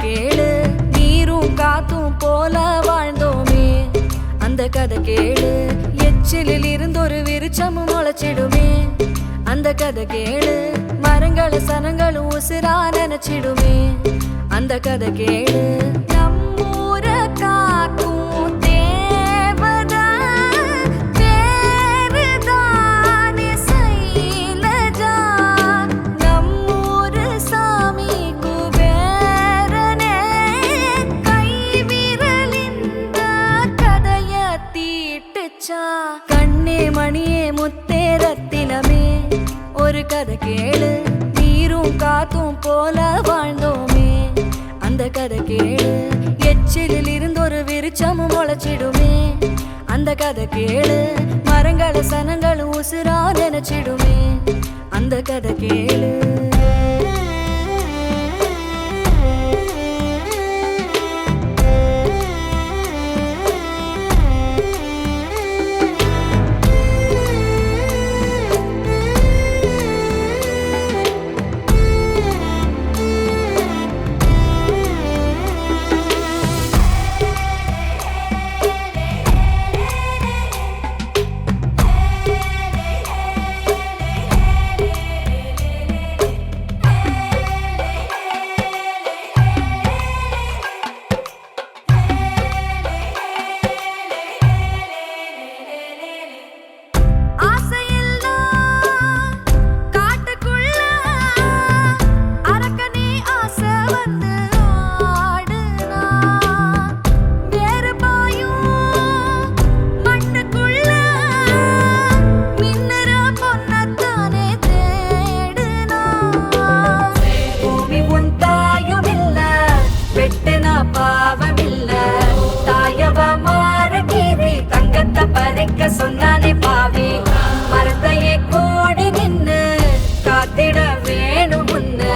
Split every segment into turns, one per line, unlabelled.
கேளு. நீரும் காத்தும் போல வாழ்ந்தோமே அந்த கதை கேளு. எச்சிலில் இருந்தொரு விருட்சமும் முளைச்சிடுமே அந்த கதை கேளு. மரங்கள சனங்களும் உசுரா நினைச்சிடுமே அந்த கதை கேளு. நம்மூர காக்கும் தேவதா பேருதானே சைலஜா. நம்மூரு சாமி குபேரனே கைவிரலிந்த கதைய தீட்டுச்சா. கண்ணே மணியே முத்தே ரத்தினமே ஒரு கதை கேளு. நீரும் காத்தும் போல வாழ்ந்தோமே அந்த கதை கேளு. எச்சிலில் இருந்தொரு விருட்சமும் முளைச்சிடுமே அந்த கதை கேளு. மரங்கள சனங்களும் உசுரா நினைச்சிடுமே அந்த கதை கேளு. சொன்னானே பாவி மரத்தையே கூடி நின்னு காத்திட வேணும் முன்னு.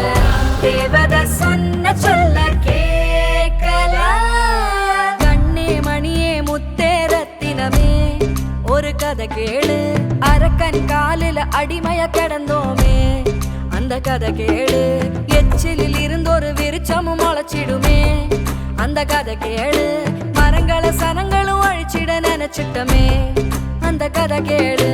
தேவத சொன்ன சொல்ல கேட்கல. கண்ணே மணியே முத்தே ரத்தினமே ஒரு கதை கேளு. அரக்கன் காலில அடிமைய கிடந்தோமே அந்த கதை கேளு. எச்சிலில் இருந்தொரு விருட்சமும் முளைச்சிடுமே அந்த கதை கேளு. மரங்கள சனங்களும் அழிச்சிட நினைச்சிட்டமே அந்த கதை கேளு.